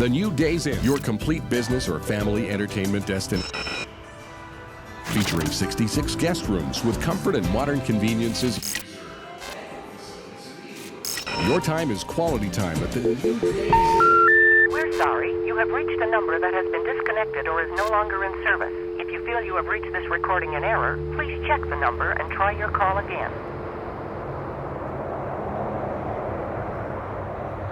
The new Days Inn, your complete business or family entertainment destination. Featuring 66 guest rooms with comfort and modern conveniences. Your time is quality time at the new Days Inn. We're sorry. You have reached a number that has been disconnected or is no longer in service. If you feel you have reached this recording in error, please check the number and try your call again.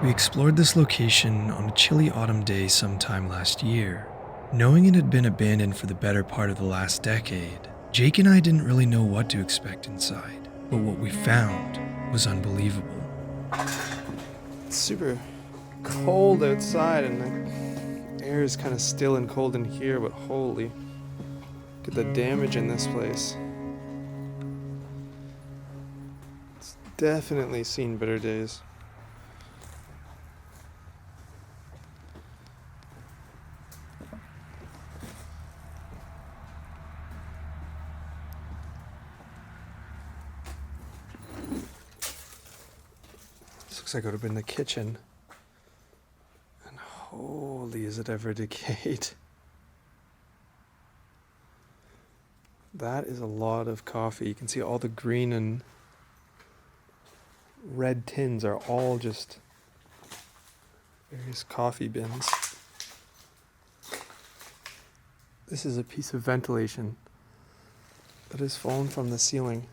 We explored this location on a chilly autumn day sometime last year. Knowing it had been abandoned for the better part of the last decade, Jake and I didn't really know what to expect inside, but what we found was unbelievable. It's super cold outside and the air is kind of still and cold in here, but holy, look at the damage in this place. It's definitely seen better days. Looks like it would have been the kitchen. And holy, is it ever decayed. That is a lot of coffee. You can see all the green and red tins are all just various coffee bins. This is a piece of ventilation that has fallen from the ceiling.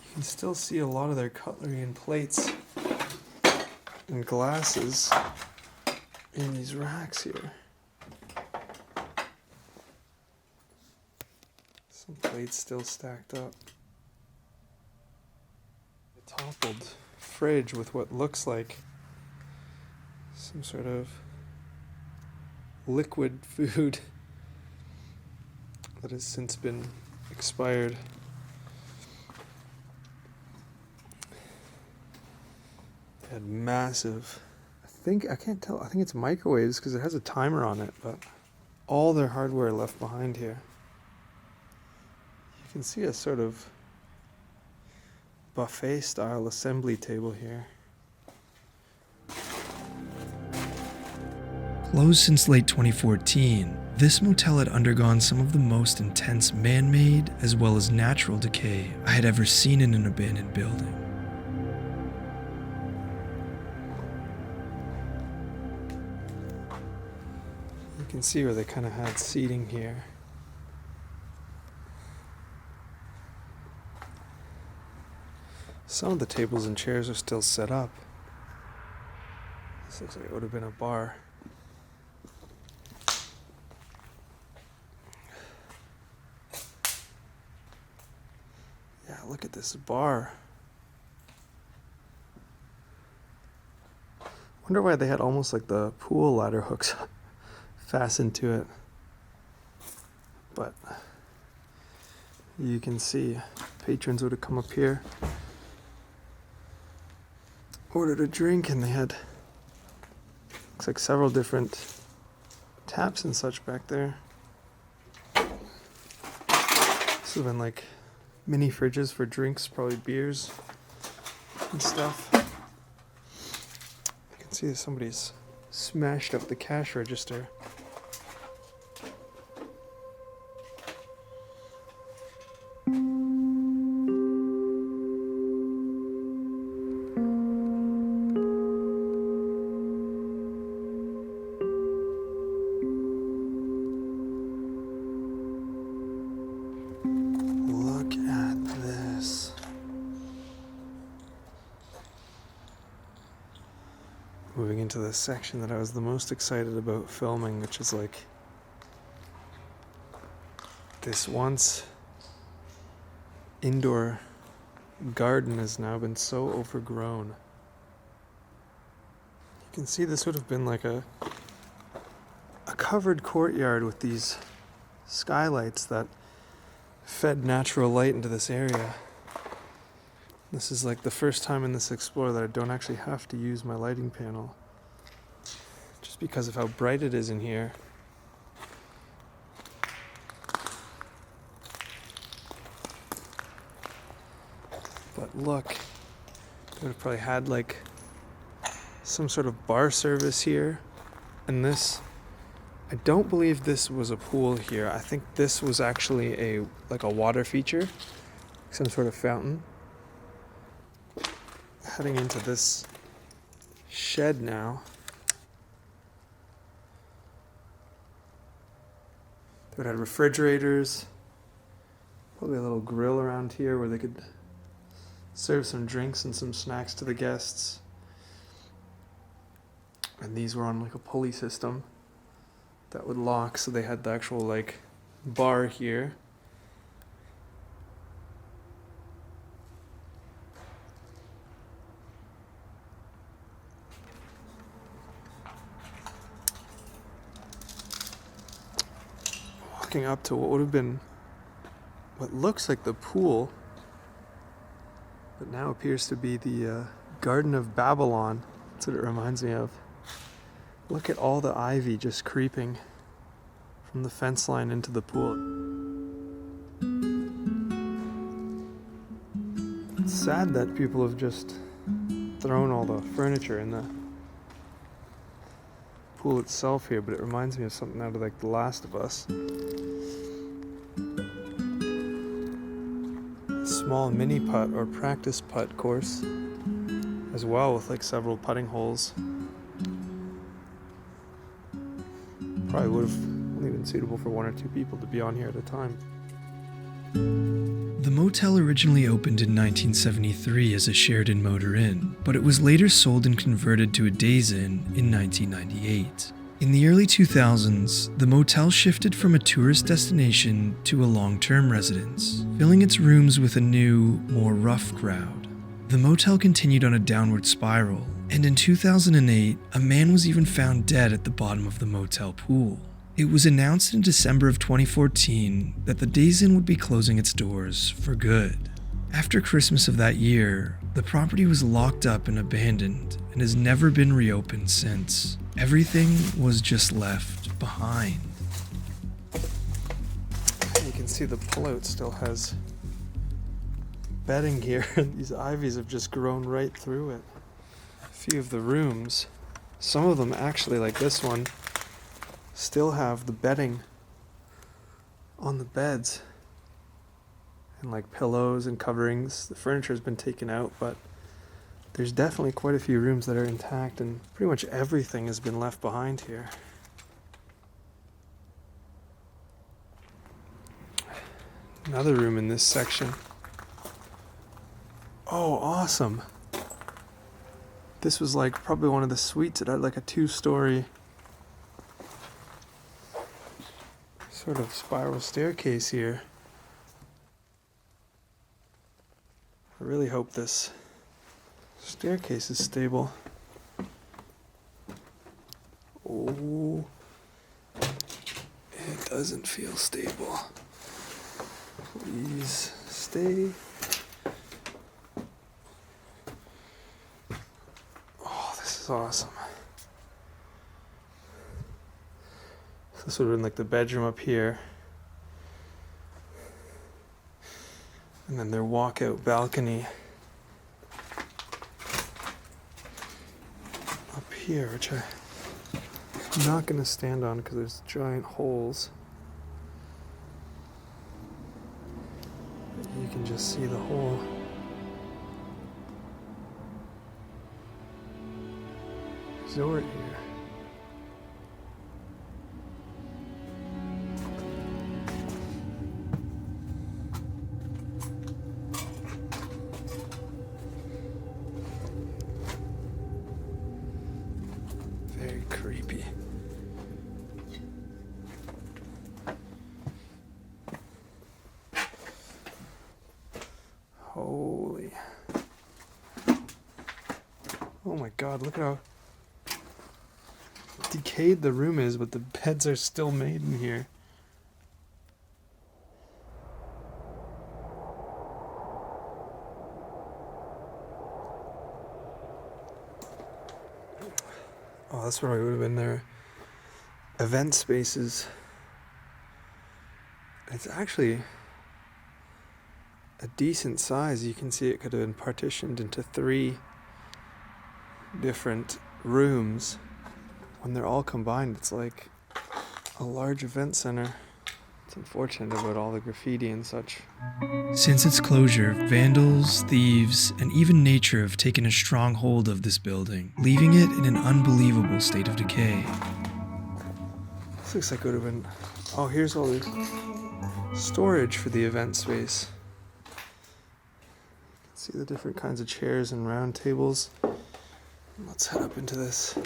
You can still see a lot of their cutlery and plates and glasses in these racks here. Some plates still stacked up. A toppled fridge with what looks like some sort of liquid food that has since been expired. Had massive, I can't tell, I think it's microwaves because it has a timer on it, but all their hardware left behind here. You can see a sort of buffet style assembly table here. Closed since late 2014, this motel had undergone some of the most intense man-made as well as natural decay I had ever seen in an abandoned building. You can see where they kind of had seating here. Some of the tables and chairs are still set up. This looks like it would have been a bar. Yeah, look at this bar. Wonder why they had almost like the pool ladder hooks fastened to it. But you can see patrons would have come up here, ordered a drink, and they had, looks like several different taps and such back there. This would have been like mini fridges for drinks, probably beers and stuff. You can see that somebody's smashed up the cash register. Look at this. Moving into the section that I was the most excited about filming, which is like this once indoor garden has now been so overgrown. You can see this would have been like a covered courtyard with these skylights that fed natural light into this area. This is like the first time in this Explorer that I don't actually have to use my lighting panel, just because of how bright it is in here. But look, they would have probably had like some sort of bar service here. And this, I don't believe this was a pool here. I think this was actually a water feature, some sort of fountain. Heading into this shed now. They would have refrigerators, probably a little grill around here where they could serve some drinks and some snacks to the guests. And these were on like a pulley system that would lock, so they had the actual like bar here. Walking up to what would have been what looks like the pool, but now appears to be the Garden of Babylon. That's what it reminds me of. Look at all the ivy just creeping from the fence line into the pool. It's sad that people have just thrown all the furniture in the pool itself here, but it reminds me of something out of like The Last of Us. A small mini putt or practice putt course as well, with like several putting holes. Probably would have only been suitable for 1 or 2 people to be on here at a time. The motel originally opened in 1973 as a Sheraton Motor Inn, but it was later sold and converted to a Days Inn in 1998. In the early 2000s, the motel shifted from a tourist destination to a long-term residence, filling its rooms with a new, more rough crowd. The motel continued on a downward spiral, and in 2008, a man was even found dead at the bottom of the motel pool. It was announced in December of 2014 that the Days Inn would be closing its doors for good. After Christmas of that year, the property was locked up and abandoned and has never been reopened since. Everything was just left behind. You can see the pullout still has bedding here. These ivies have just grown right through it. A few of the rooms, some of them actually, like this one, still have the bedding on the beds and like pillows and coverings. The furniture has been taken out, but there's definitely quite a few rooms that are intact, and pretty much everything has been left behind here. Another room in this section. Oh, awesome. This was like probably one of the suites. It had like a 2-story sort of spiral staircase here. I really hope this staircase is stable. Oh, it doesn't feel stable. Please stay. Oh, this is awesome. This would have been like the bedroom up here. And then their walkout balcony up here, which I'm not going to stand on because there's giant holes. But you can just see the whole resort here. Very creepy. Holy. Oh my god, look at how decayed the room is, but the beds are still made in here. Oh, that's probably would have been their event spaces. It's actually a decent size. You can see it could have been partitioned into 3 different rooms. When they're all combined, it's like a large event center. It's unfortunate about all the graffiti and such. Since its closure, vandals, thieves, and even nature have taken a strong hold of this building, leaving it in an unbelievable state of decay. This looks like it would have been... Oh, here's all the storage for the event space. See the different kinds of chairs and round tables. Let's head up into this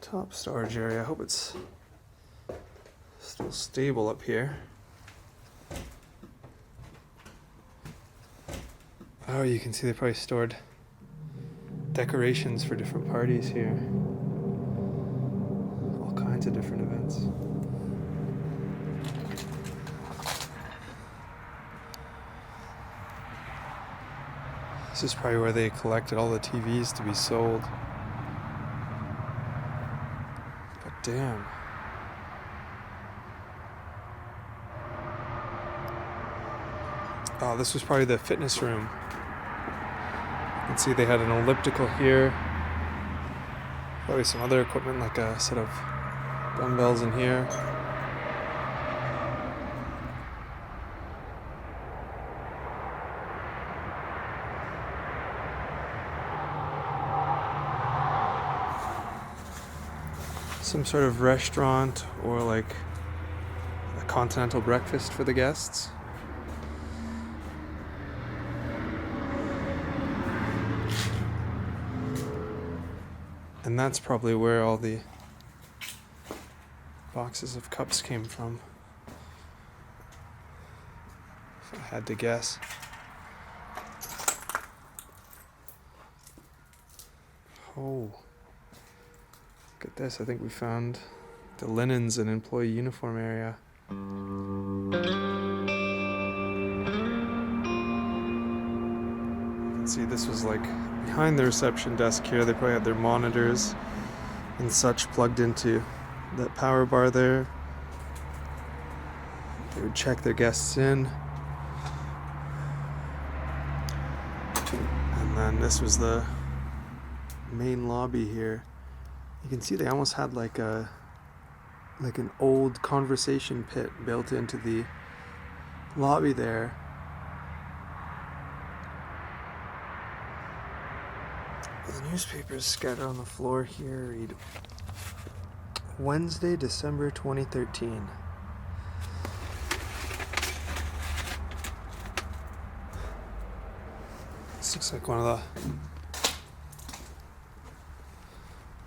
top storage area. I hope it's still stable up here. Oh, you can see they probably stored decorations for different parties here. All kinds of different events. This is probably where they collected all the TVs to be sold. But damn. Oh, this was probably the fitness room. You can see they had an elliptical here. Probably some other equipment like a set of dumbbells in here. Some sort of restaurant or like a continental breakfast for the guests. And that's probably where all the boxes of cups came from, if I had to guess. Oh, look at this. I think we found the linens and employee uniform area. You can see this was like behind the reception desk here. They probably had their monitors and such plugged into that power bar there. They would check their guests in. And then this was the main lobby here. You can see they almost had like an old conversation pit built into the lobby there. The newspapers scattered on the floor here read Wednesday, December 2013. This looks like one of the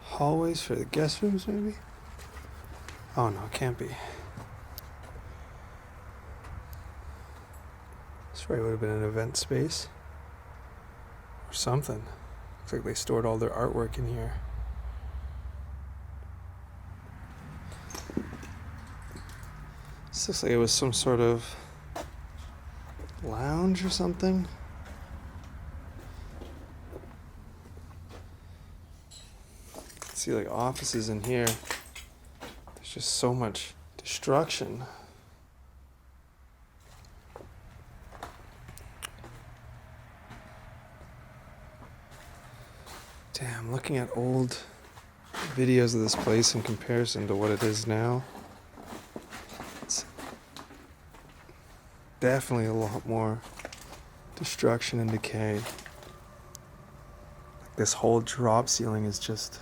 hallways for the guest rooms, maybe? Oh no, it can't be. This probably would have been an event space or something. Looks like they stored all their artwork in here. This looks like it was some sort of lounge or something. See like offices in here. There's just so much destruction. Damn, looking at old videos of this place in comparison to what it is now, it's definitely a lot more destruction and decay. Like this whole drop ceiling is just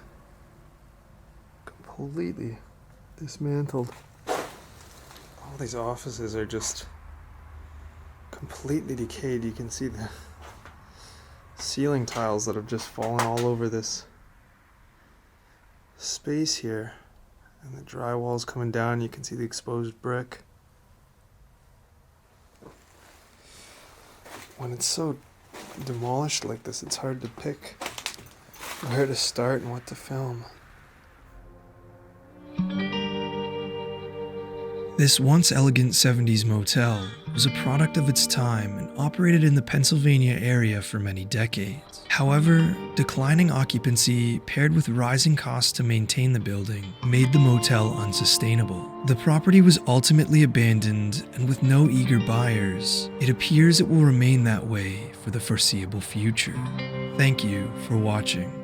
completely dismantled. All these offices are just completely decayed. You can see the ceiling tiles that have just fallen all over this space here, and the drywall's coming down. You can see the exposed brick. When it's so demolished like this, it's hard to pick where to start and what to film. This once elegant 70s motel was a product of its time and operated in the Pennsylvania area for many decades. However, declining occupancy paired with rising costs to maintain the building made the motel unsustainable. The property was ultimately abandoned, and with no eager buyers, it appears it will remain that way for the foreseeable future. Thank you for watching.